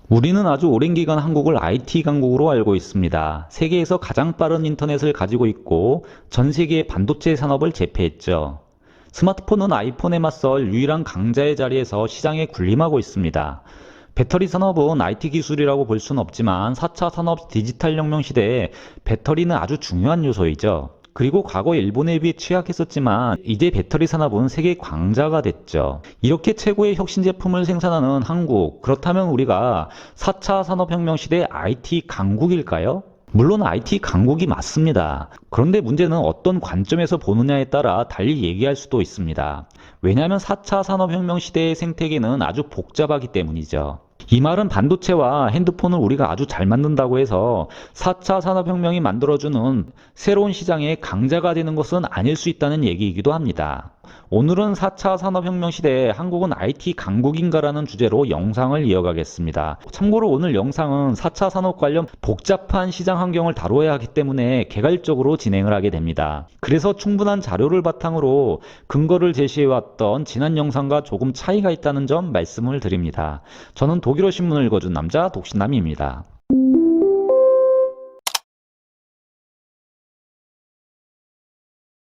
우리는 아주 오랜 기간 한국을 IT 강국으로 알고 있습니다. 세계에서 가장 빠른 인터넷을 가지고 있고 전 세계의 반도체 산업을 제패했죠. 스마트폰은 아이폰에 맞설 유일한 강자의 자리에서 시장에 군림하고 있습니다. 배터리 산업은 IT 기술이라고 볼 수는 없지만 4차 산업 디지털 혁명 시대에 배터리는 아주 중요한 요소이죠. 그리고 과거 일본에 비해 취약했었지만 이제 배터리 산업은 세계 강자가 됐죠. 이렇게 최고의 혁신 제품을 생산하는 한국, 그렇다면 우리가 4차 산업혁명 시대 IT 강국일까요? 물론 IT 강국이 맞습니다. 그런데 문제는 어떤 관점에서 보느냐에 따라 달리 얘기할 수도 있습니다. 왜냐하면 4차 산업혁명 시대의 생태계는 아주 복잡하기 때문이죠. 이 말은 반도체와 핸드폰을 우리가 아주 잘 만든다고 해서 4차 산업혁명이 만들어주는 새로운 시장의 강자가 되는 것은 아닐 수 있다는 얘기이기도 합니다. 오늘은 4차 산업혁명 시대에 한국은 IT 강국인가라는 주제로 영상을 이어가겠습니다. 참고로 오늘 영상은 4차 산업 관련 복잡한 시장 환경을 다뤄야 하기 때문에 개괄적으로 진행을 하게 됩니다. 그래서 충분한 자료를 바탕으로 근거를 제시해왔던 지난 영상과 조금 차이가 있다는 점 말씀을 드립니다. 저는 독일어 신문을 읽어준 남자 독신남입니다.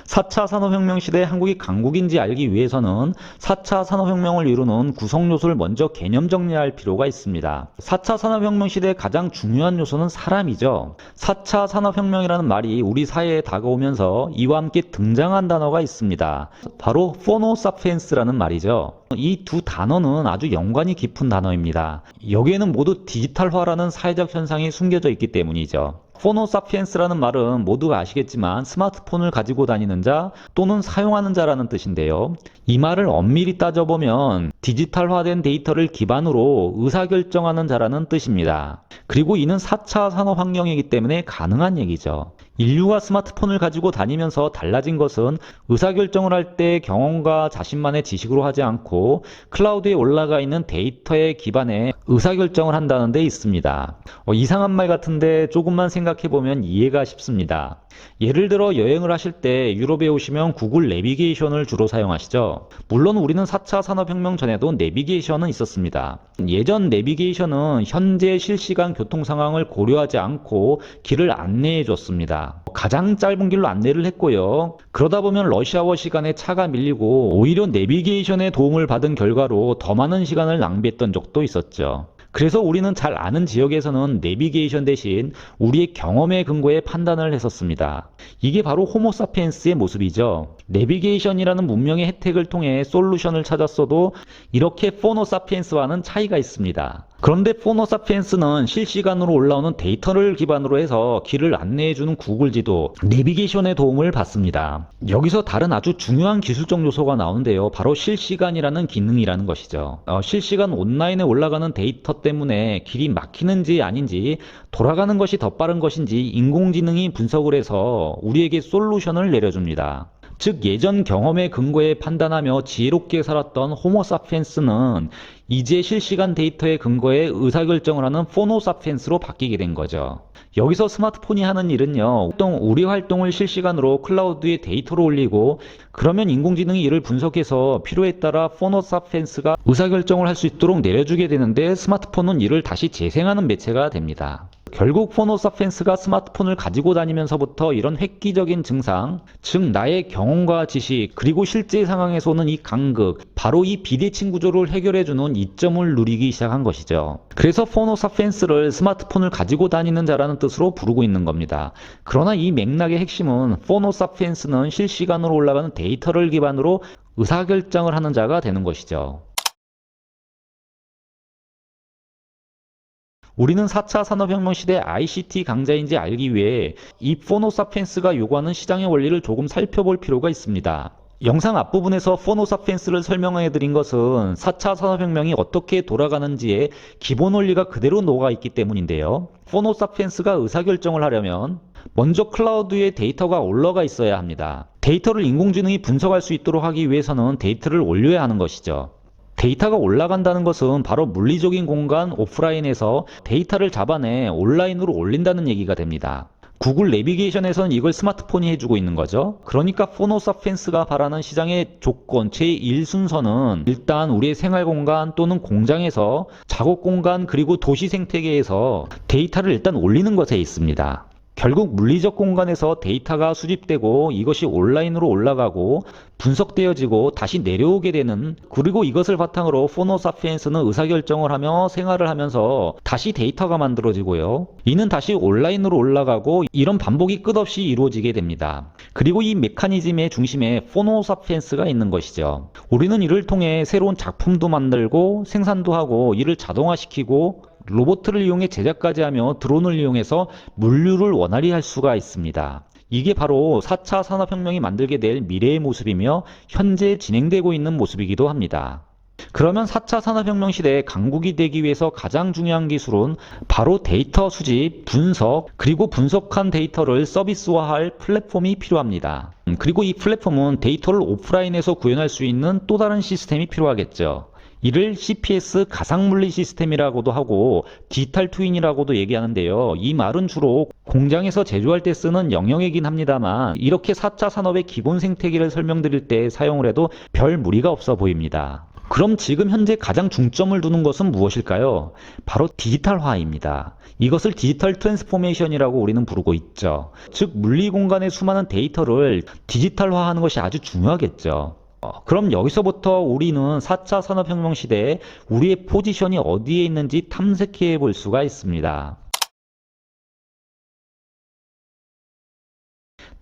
4차 산업혁명 시대에 한국이 강국인지 알기 위해서는 4차 산업혁명을 이루는 구성 요소를 먼저 개념 정리할 필요가 있습니다. 4차 산업혁명 시대의 가장 중요한 요소는 사람이죠. 4차 산업혁명이라는 말이 우리 사회에 다가오면서 이와 함께 등장한 단어가 있습니다. 바로 포노사피엔스라는 말이죠. 이 두 단어는 아주 연관이 깊은 단어입니다. 여기에는 모두 디지털화라는 사회적 현상이 숨겨져 있기 때문이죠. 포노사피엔스라는 말은 모두가 아시겠지만 스마트폰을 가지고 다니는 자 또는 사용하는 자라는 뜻인데요. 이 말을 엄밀히 따져보면 디지털화된 데이터를 기반으로 의사결정하는 자라는 뜻입니다. 그리고 이는 4차 산업 환경이기 때문에 가능한 얘기죠. 인류가 스마트폰을 가지고 다니면서 달라진 것은 의사결정을 할 때 경험과 자신만의 지식으로 하지 않고 클라우드에 올라가 있는 데이터에 기반해 의사결정을 한다는 데 있습니다. 이상한 말 같은데 조금만 생각해보면 이해가 쉽습니다. 예를 들어 여행을 하실 때 유럽에 오시면 구글 내비게이션을 주로 사용하시죠. 물론 우리는 4차 산업혁명 전에도 내비게이션은 있었습니다. 예전 내비게이션은 현재 실시간 교통 상황을 고려하지 않고 길을 안내해 줬습니다. 가장 짧은 길로 안내를 했고요. 그러다 보면 러시아워 시간에 차가 밀리고 오히려 내비게이션의 도움을 받은 결과로 더 많은 시간을 낭비했던 적도 있었죠. 그래서 우리는 잘 아는 지역에서는 내비게이션 대신 우리의 경험에 근거해 판단을 했었습니다. 이게 바로 호모사피엔스의 모습이죠. 내비게이션이라는 문명의 혜택을 통해 솔루션을 찾았어도 이렇게 포노사피엔스와는 차이가 있습니다. 그런데 포노사피엔스는 실시간으로 올라오는 데이터를 기반으로 해서 길을 안내해주는 구글 지도, 내비게이션의 도움을 받습니다. 여기서 다른 아주 중요한 기술적 요소가 나오는데요. 바로 실시간이라는 기능이라는 것이죠. 실시간 온라인에 올라가는 데이터 때문에 길이 막히는지 아닌지 돌아가는 것이 더 빠른 것인지 인공지능이 분석을 해서 우리에게 솔루션을 내려줍니다. 즉 예전 경험에 근거해 판단하며 지혜롭게 살았던 호모사피엔스는 이제 실시간 데이터에 근거해 의사결정을 하는 포노사피엔스로 바뀌게 된 거죠. 여기서 스마트폰이 하는 일은요, 우리 활동을 실시간으로 클라우드에 데이터로 올리고 그러면 인공지능이 이를 분석해서 필요에 따라 포노사피엔스가 의사결정을 할 수 있도록 내려주게 되는데 스마트폰은 이를 다시 재생하는 매체가 됩니다. 결국 포노사피엔스가 스마트폰을 가지고 다니면서부터 이런 획기적인 증상, 즉 나의 경험과 지식, 그리고 실제 상황에서는 이 간극, 바로 이 비대칭 구조를 해결해주는 이점을 누리기 시작한 것이죠. 그래서 포노사피엔스를 스마트폰을 가지고 다니는 자라는 뜻으로 부르고 있는 겁니다. 그러나 이 맥락의 핵심은 포노사피엔스는 실시간으로 올라가는 데이터를 기반으로 의사결정을 하는 자가 되는 것이죠. 우리는 4차 산업혁명 시대 ICT 강자인지 알기 위해 이 포노사피엔스가 요구하는 시장의 원리를 조금 살펴볼 필요가 있습니다. 영상 앞부분에서 포노사피엔스를 설명해 드린 것은 4차 산업혁명이 어떻게 돌아가는지의 기본 원리가 그대로 녹아있기 때문인데요. 포노사피엔스가 의사결정을 하려면 먼저 클라우드에 데이터가 올라가 있어야 합니다. 데이터를 인공지능이 분석할 수 있도록 하기 위해서는 데이터를 올려야 하는 것이죠. 데이터가 올라간다는 것은 바로 물리적인 공간 오프라인에서 데이터를 잡아내 온라인으로 올린다는 얘기가 됩니다. 구글 내비게이션에서는 이걸 스마트폰이 해주고 있는 거죠. 그러니까 포노사피엔스가 바라는 시장의 조건 제1순서는 일단 우리의 생활공간 또는 공장에서 작업공간 그리고 도시 생태계에서 데이터를 일단 올리는 것에 있습니다. 결국 물리적 공간에서 데이터가 수집되고 이것이 온라인으로 올라가고 분석되어지고 다시 내려오게 되는, 그리고 이것을 바탕으로 포노사피엔스는 의사결정을 하며 생활을 하면서 다시 데이터가 만들어지고요. 이는 다시 온라인으로 올라가고 이런 반복이 끝없이 이루어지게 됩니다. 그리고 이 메커니즘의 중심에 포노사피엔스가 있는 것이죠. 우리는 이를 통해 새로운 작품도 만들고 생산도 하고 이를 자동화시키고 로봇을 이용해 제작까지 하며 드론을 이용해서 물류를 원활히 할 수가 있습니다. 이게 바로 4차 산업혁명이 만들게 될 미래의 모습이며 현재 진행되고 있는 모습이기도 합니다. 그러면 4차 산업혁명 시대에 강국이 되기 위해서 가장 중요한 기술은 바로 데이터 수집, 분석, 그리고 분석한 데이터를 서비스화할 플랫폼이 필요합니다. 그리고 이 플랫폼은 데이터를 오프라인에서 구현할 수 있는 또 다른 시스템이 필요하겠죠. 이를 CPS 가상물리 시스템이라고도 하고 디지털 트윈이라고도 얘기하는데요. 이 말은 주로 공장에서 제조할 때 쓰는 영역이긴 합니다만 이렇게 4차 산업의 기본 생태계를 설명드릴 때 사용을 해도 별 무리가 없어 보입니다. 그럼 지금 현재 가장 중점을 두는 것은 무엇일까요? 바로 디지털화입니다. 이것을 디지털 트랜스포메이션이라고 우리는 부르고 있죠. 즉 물리 공간의 수많은 데이터를 디지털화하는 것이 아주 중요하겠죠. 그럼 여기서부터 우리는 4차 산업혁명 시대에 우리의 포지션이 어디에 있는지 탐색해 볼 수가 있습니다.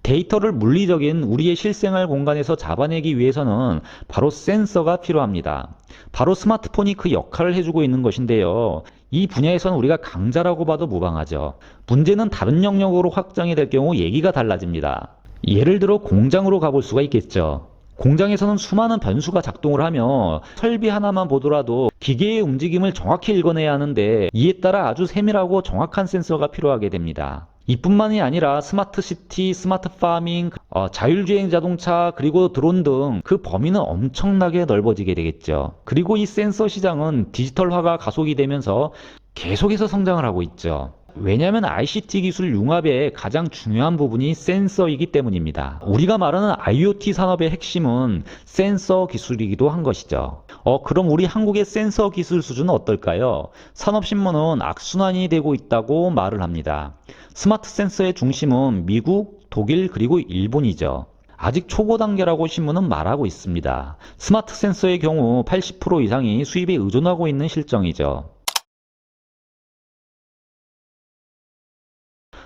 데이터를 물리적인 우리의 실생활 공간에서 잡아내기 위해서는 바로 센서가 필요합니다. 바로 스마트폰이 그 역할을 해주고 있는 것인데요. 이 분야에서는 우리가 강자라고 봐도 무방하죠. 문제는 다른 영역으로 확장이 될 경우 얘기가 달라집니다. 예를 들어 공장으로 가볼 수가 있겠죠. 공장에서는 수많은 변수가 작동을 하며 설비 하나만 보더라도 기계의 움직임을 정확히 읽어내야 하는데 이에 따라 아주 세밀하고 정확한 센서가 필요하게 됩니다. 이뿐만이 아니라 스마트 시티, 스마트 파밍, 자율주행 자동차, 그리고 드론 등 그 범위는 엄청나게 넓어지게 되겠죠. 그리고 이 센서 시장은 디지털화가 가속이 되면서 계속해서 성장을 하고 있죠. 왜냐하면 ICT 기술 융합의 가장 중요한 부분이 센서이기 때문입니다. 우리가 말하는 IoT 산업의 핵심은 센서 기술이기도 한 것이죠. 그럼 우리 한국의 센서 기술 수준은 어떨까요? 산업신문은 악순환이 되고 있다고 말을 합니다. 스마트 센서의 중심은 미국, 독일, 그리고 일본이죠. 아직 초보 단계라고 신문은 말하고 있습니다. 스마트 센서의 경우 80% 이상이 수입에 의존하고 있는 실정이죠.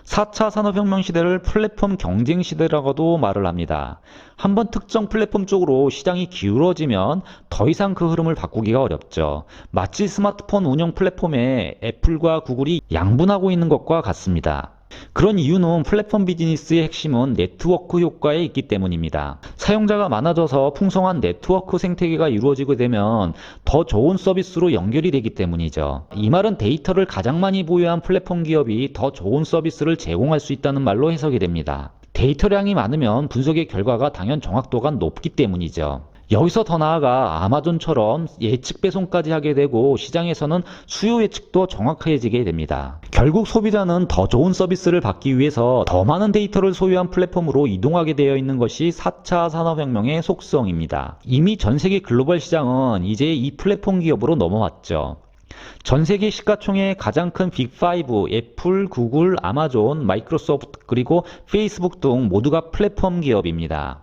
4차 산업혁명 시대를 플랫폼 경쟁 시대라고도 말을 합니다. 한번 특정 플랫폼 쪽으로 시장이 기울어지면 더 이상 그 흐름을 바꾸기가 어렵죠. 마치 스마트폰 운영 플랫폼에 애플과 구글이 양분하고 있는 것과 같습니다. 그런 이유는 플랫폼 비즈니스의 핵심은 네트워크 효과에 있기 때문입니다. 사용자가 많아져서 풍성한 네트워크 생태계가 이루어지게 되면 더 좋은 서비스로 연결이 되기 때문이죠. 이 말은 데이터를 가장 많이 보유한 플랫폼 기업이 더 좋은 서비스를 제공할 수 있다는 말로 해석이 됩니다. 데이터량이 많으면 분석의 결과가 당연 정확도가 높기 때문이죠. 여기서 더 나아가 아마존처럼 예측 배송까지 하게 되고 시장에서는 수요 예측도 정확해지게 됩니다. 결국 소비자는 더 좋은 서비스를 받기 위해서 더 많은 데이터를 소유한 플랫폼으로 이동하게 되어 있는 것이 4차 산업혁명의 속성입니다. 이미 전 세계 글로벌 시장은 이제 이 플랫폼 기업으로 넘어왔죠. 전 세계 시가총액 가장 큰 빅5, 애플, 구글, 아마존, 마이크로소프트, 그리고 페이스북 등 모두가 플랫폼 기업입니다.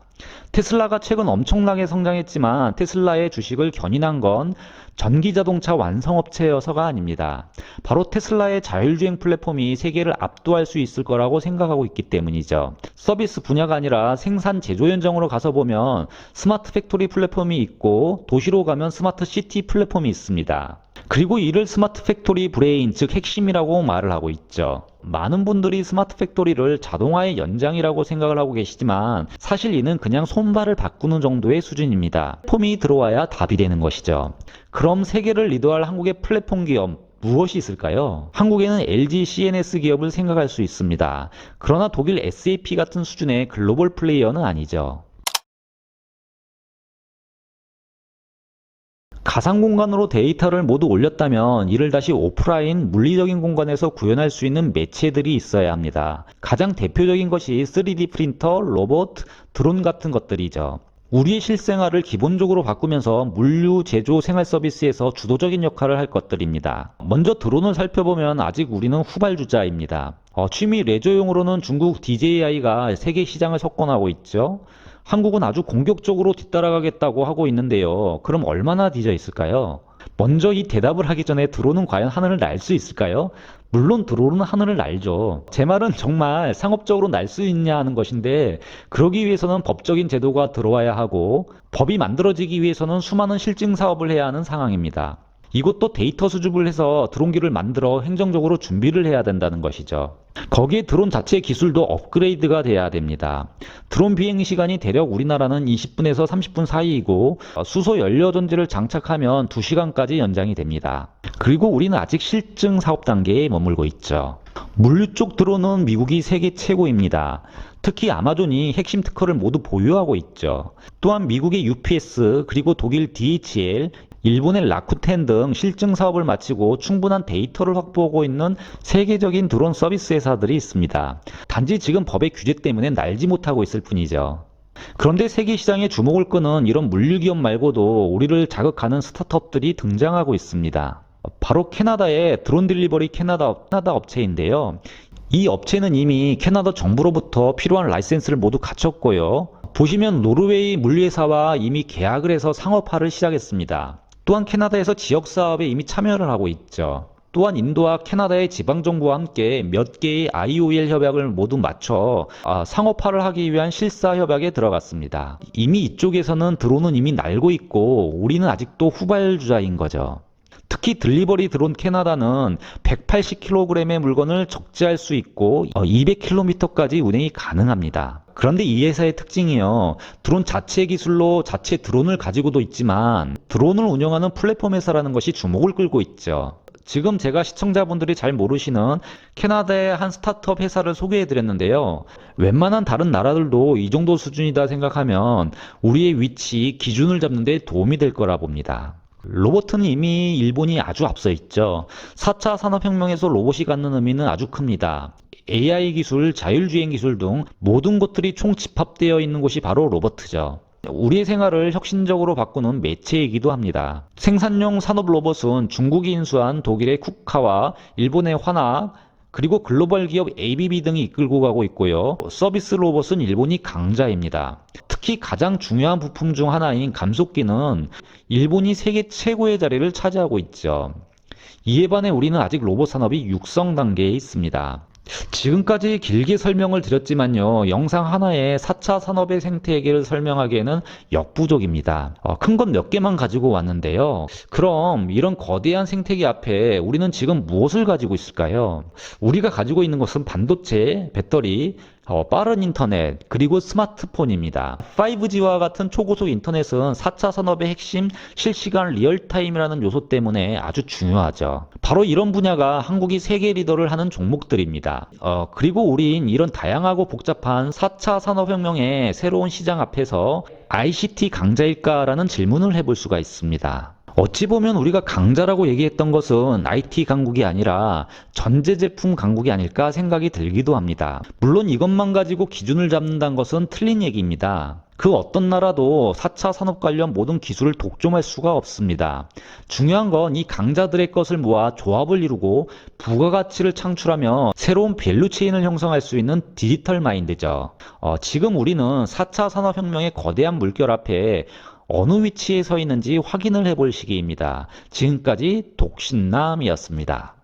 테슬라가 최근 엄청나게 성장했지만 테슬라의 주식을 견인한 건 전기자동차 완성업체여서가 아닙니다. 바로 테슬라의 자율주행 플랫폼이 세계를 압도할 수 있을 거라고 생각하고 있기 때문이죠. 서비스 분야가 아니라 생산 제조 현장으로 가서 보면 스마트 팩토리 플랫폼이 있고 도시로 가면 스마트 시티 플랫폼이 있습니다. 그리고 이를 스마트 팩토리 브레인, 즉 핵심이라고 말을 하고 있죠. 많은 분들이 스마트 팩토리를 자동화의 연장이라고 생각을 하고 계시지만 사실 이는 그냥 손발을 바꾸는 정도의 수준입니다. 플랫폼이 들어와야 답이 되는 것이죠. 그럼 세계를 리더할 한국의 플랫폼 기업 무엇이 있을까요? 한국에는 LG CNS 기업을 생각할 수 있습니다. 그러나 독일 SAP 같은 수준의 글로벌 플레이어는 아니죠. 가상 공간으로 데이터를 모두 올렸다면 이를 다시 오프라인 물리적인 공간에서 구현할 수 있는 매체들이 있어야 합니다. 가장 대표적인 것이 3D 프린터, 로봇, 드론 같은 것들이죠. 우리의 실생활을 기본적으로 바꾸면서 물류, 제조, 생활 서비스에서 주도적인 역할을 할 것들입니다. 먼저 드론을 살펴보면 아직 우리는 후발주자입니다. 취미 레저용으로는 중국 DJI가 세계 시장을 석권하고 있죠. 한국은 아주 공격적으로 뒤따라가겠다고 하고 있는데요. 그럼 얼마나 뒤져 있을까요? 먼저 이 대답을 하기 전에 드론은 과연 하늘을 날 수 있을까요? 물론 드론은 하늘을 날죠. 제 말은 정말 상업적으로 날 수 있냐 하는 것인데, 그러기 위해서는 법적인 제도가 들어와야 하고 법이 만들어지기 위해서는 수많은 실증 사업을 해야 하는 상황입니다. 이것도 데이터 수집을 해서 드론기를 만들어 행정적으로 준비를 해야 된다는 것이죠. 거기에 드론 자체 기술도 업그레이드가 돼야 됩니다. 드론 비행 시간이 대략 우리나라는 20분에서 30분 사이이고 수소 연료 전지를 장착하면 2시간까지 연장이 됩니다. 그리고 우리는 아직 실증 사업 단계에 머물고 있죠. 물류 쪽 드론은 미국이 세계 최고입니다. 특히 아마존이 핵심 특허를 모두 보유하고 있죠. 또한 미국의 UPS, 그리고 독일 DHL, 일본의 라쿠텐 등 실증 사업을 마치고 충분한 데이터를 확보하고 있는 세계적인 드론 서비스 회사들이 있습니다. 단지 지금 법의 규제 때문에 날지 못하고 있을 뿐이죠. 그런데 세계 시장에 주목을 끄는 이런 물류 기업 말고도 우리를 자극하는 스타트업들이 등장하고 있습니다. 바로 캐나다의 드론 딜리버리 캐나다 업체인데요. 이 업체는 이미 캐나다 정부로부터 필요한 라이센스를 모두 갖췄고요. 보시면 노르웨이 물류회사와 이미 계약을 해서 상업화를 시작했습니다. 또한 캐나다에서 지역사업에 이미 참여를 하고 있죠. 또한 인도와 캐나다의 지방정부와 함께 몇 개의 IOL 협약을 모두 맞춰 상업화를 하기 위한 실사 협약에 들어갔습니다. 이미 이쪽에서는 드론은 이미 날고 있고 우리는 아직도 후발주자인 거죠. 특히 딜리버리 드론 캐나다는 180kg의 물건을 적재할 수 있고 200km까지 운행이 가능합니다. 그런데 이 회사의 특징이요. 드론 자체 기술로 자체 드론을 가지고도 있지만 드론을 운영하는 플랫폼 회사라는 것이 주목을 끌고 있죠. 지금 제가 시청자분들이 잘 모르시는 캐나다의 한 스타트업 회사를 소개해 드렸는데요. 웬만한 다른 나라들도 이 정도 수준이다 생각하면 우리의 위치, 기준을 잡는 데 도움이 될 거라 봅니다. 로봇은 이미 일본이 아주 앞서 있죠. 4차 산업혁명에서 로봇이 갖는 의미는 아주 큽니다. AI 기술, 자율주행 기술 등 모든 것들이 총집합되어 있는 곳이 바로 로봇이죠. 우리의 생활을 혁신적으로 바꾸는 매체이기도 합니다. 생산용 산업 로봇은 중국이 인수한 독일의 쿠카와 일본의 화나, 그리고 글로벌 기업 ABB 등이 이끌고 가고 있고요. 서비스 로봇은 일본이 강자입니다. 특히 가장 중요한 부품 중 하나인 감속기는 일본이 세계 최고의 자리를 차지하고 있죠. 이에 반해 우리는 아직 로봇 산업이 육성 단계에 있습니다. 지금까지 길게 설명을 드렸지만요. 영상 하나에 4차 산업의 생태계를 설명하기에는 역부족입니다. 큰 것 몇 개만 가지고 왔는데요. 그럼 이런 거대한 생태계 앞에 우리는 지금 무엇을 가지고 있을까요? 우리가 가지고 있는 것은 반도체, 배터리, 빠른 인터넷, 그리고 스마트폰입니다. 5G와 같은 초고속 인터넷은 4차 산업의 핵심 실시간 리얼타임이라는 요소 때문에 아주 중요하죠. 바로 이런 분야가 한국이 세계 리더를 하는 종목들입니다. 그리고 우린 이런 다양하고 복잡한 4차 산업혁명의 새로운 시장 앞에서 ICT 강자일까라는 질문을 해볼 수가 있습니다. 어찌 보면 우리가 강자라고 얘기했던 것은 IT 강국이 아니라 전자제품 강국이 아닐까 생각이 들기도 합니다. 물론 이것만 가지고 기준을 잡는다는 것은 틀린 얘기입니다. 그 어떤 나라도 4차 산업 관련 모든 기술을 독점할 수가 없습니다. 중요한 건 이 강자들의 것을 모아 조합을 이루고 부가가치를 창출하며 새로운 밸류체인을 형성할 수 있는 디지털 마인드죠. 지금 우리는 4차 산업혁명의 거대한 물결 앞에 어느 위치에 서 있는지 확인을 해볼 시기입니다. 지금까지 독신남이었습니다.